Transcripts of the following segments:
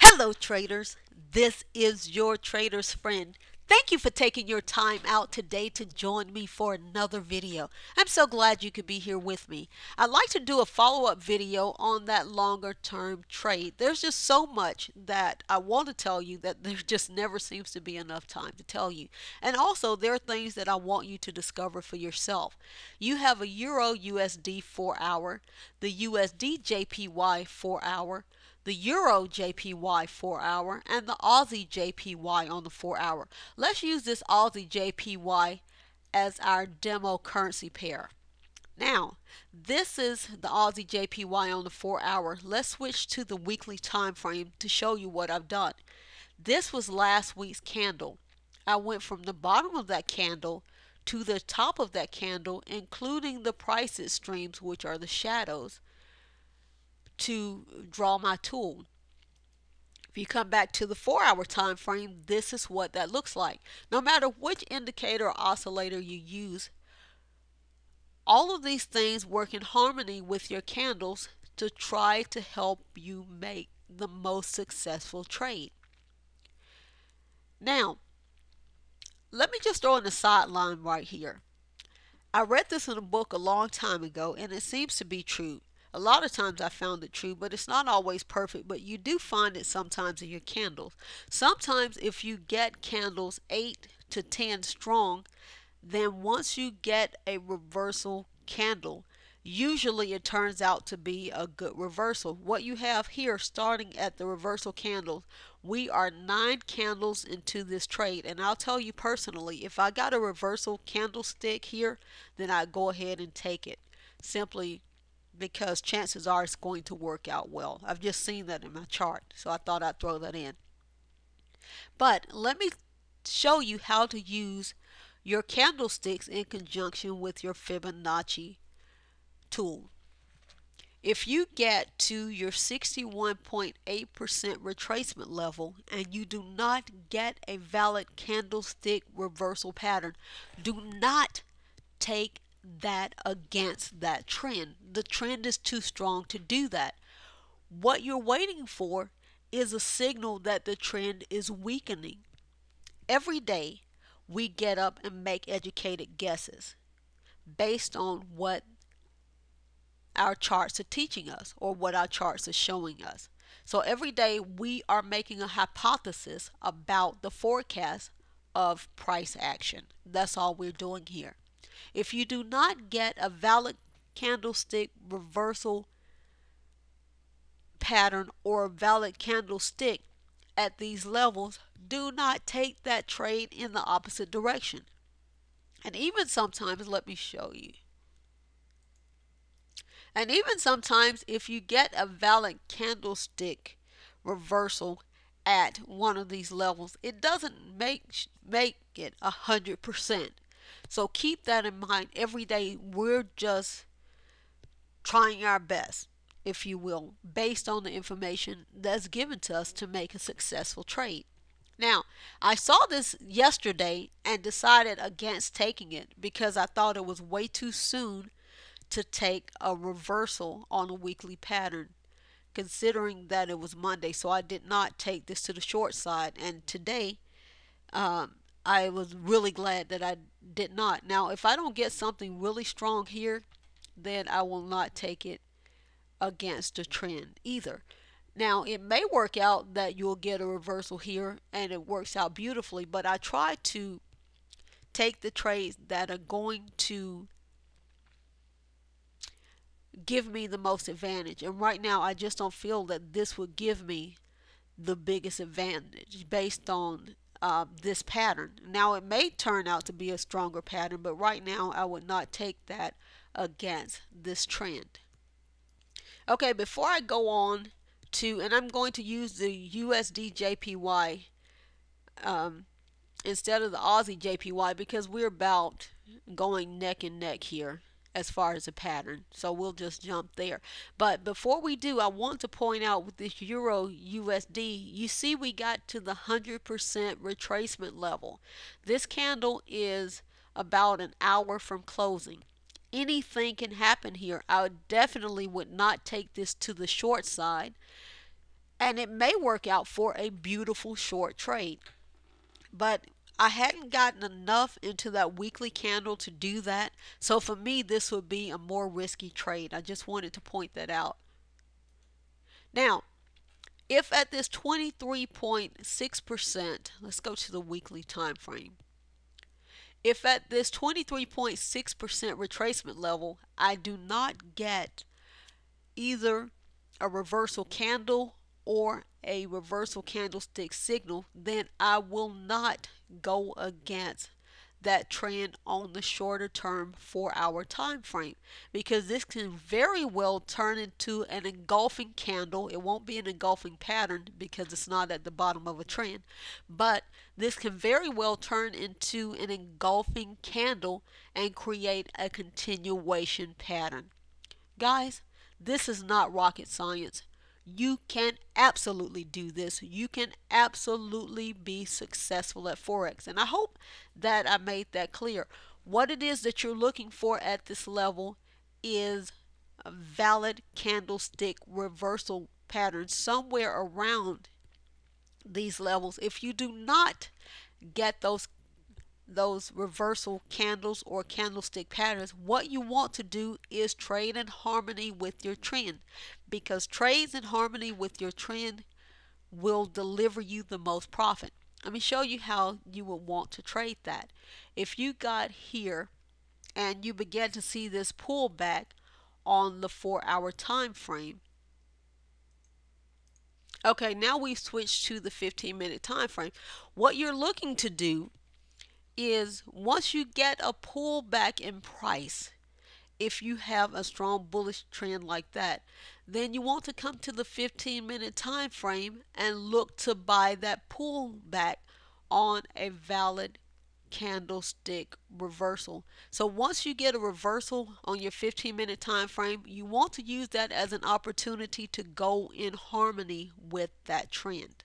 Hello, traders. This is your trader's friend. Thank you for taking your time out today to join me for another video. I'm so glad you could be here with me. I'd like to do a follow-up video on that longer term trade. There's just so much that I want to tell you that there just never seems to be enough time to tell you. And also, there are things that I want you to discover for yourself. You have a Euro USD 4-hour, the USD JPY 4-hour, the Euro JPY 4-hour, and the Aussie JPY on the 4-hour. Let's use this Aussie JPY as our demo currency pair. Now, this is the Aussie JPY on the 4-hour. Let's switch to the weekly time frame to show you what I've done. This was last week's candle. I went from the bottom of that candle to the top of that candle, including the prices streams, which are the shadows, to draw my tool. If you come back to the 4-hour time frame, this is what that looks like. No matter which indicator or oscillator you use, all of these things work in harmony with your candles to try to help you make the most successful trade. Now, let me just throw in a sideline right here. I read this in a book a long time ago, and it seems to be true. A lot of times I found it true, but it's not always perfect, but you do find it sometimes in your candles. Sometimes if you get candles 8 to 10 strong, then once you get a reversal candle, usually it turns out to be a good reversal. What you have here, starting at the reversal candles, we are 9 candles into this trade, and I'll tell you personally, if I got a reversal candlestick here, then I'd go ahead and take it, simply because chances are it's going to work out well. I've just seen that in my chart, so I thought I'd throw that in. But let me show you how to use your candlesticks in conjunction with your Fibonacci tool. If you get to your 61.8% retracement level and you do not get a valid candlestick reversal pattern, do not take that against that trend. The trend is too strong to do that. What you're waiting for is a signal that the trend is weakening. Every day we get up and make educated guesses based on what our charts are teaching us or what our charts are showing us. So every day we are making a hypothesis about the forecast of price action. That's all we're doing here. If you do not get a valid candlestick reversal pattern or a valid candlestick at these levels, do not take that trade in the opposite direction. And even sometimes, let me show you. And even sometimes, if you get a valid candlestick reversal at one of these levels, it doesn't make it 100%. So keep that in mind. Every day we're just trying our best, if you will, based on the information that's given to us to make a successful trade. Now, I saw this yesterday and decided against taking it because I thought it was way too soon to take a reversal on a weekly pattern, considering that it was Monday. So I did not take this to the short side. And today, I was really glad that I did not. Now, if I don't get something really strong here, then I will not take it against the trend either. Now, it may work out that you'll get a reversal here and it works out beautifully, but I try to take the trades that are going to give me the most advantage. And right now, I just don't feel that this would give me the biggest advantage based on this pattern. Now, it may turn out to be a stronger pattern, but right now, I would not take that against this trend. Okay, before I go on to, and I'm going to use the USD JPY instead of the Aussie JPY because we're about going neck and neck here as far as a pattern, so we'll just jump there. But before we do, I want to point out with this Euro USD, you see we got to the 100% retracement level. This candle is about an hour from closing. Anything can happen here. I definitely would not take this to the short side. and it may work out for a beautiful short trade. But I hadn't gotten enough into that weekly candle to do that. So for me, this would be a more risky trade. I just wanted to point that out. Now, if at this 23.6%, let's go to the weekly time frame. If at this 23.6% retracement level, I do not get either a reversal candle or a reversal candlestick signal, then I will not go against that trend on the shorter term 4 hour time frame, because this can very well turn into an engulfing candle. It won't be an engulfing pattern because it's not at the bottom of a trend, but this can very well turn into an engulfing candle and create a continuation pattern. Guys, this is not rocket science. You can absolutely do this. You can absolutely be successful at Forex. And I hope that I made that clear. What it is that you're looking for at this level is a valid candlestick reversal pattern somewhere around these levels. If you do not get those reversal candles or candlestick patterns, what you want to do is trade in harmony with your trend, because trades in harmony with your trend will deliver you the most profit. Let me show you how you would want to trade that. If you got here and you begin to see this pullback on the 4 hour time frame. Okay, now we've switched to the 15-minute time frame. What you're looking to do is, once you get a pullback in price, if you have a strong bullish trend like that, then you want to come to the 15-minute time frame and look to buy that pullback on a valid candlestick reversal. So once you get a reversal on your 15-minute time frame, you want to use that as an opportunity to go in harmony with that trend.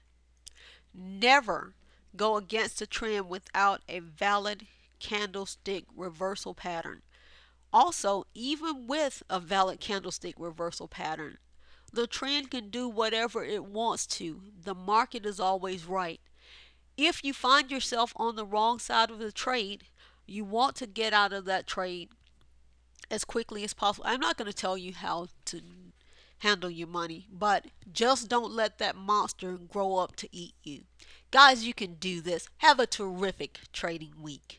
Never go against a trend without a valid candlestick reversal pattern. Also, even with a valid candlestick reversal pattern, the trend can do whatever it wants to. The market is always right. If you find yourself on the wrong side of the trade, you want to get out of that trade as quickly as possible. I'm not going to tell you how to handle your money, but just don't let that monster grow up to eat you. Guys, you can do this. Have a terrific trading week.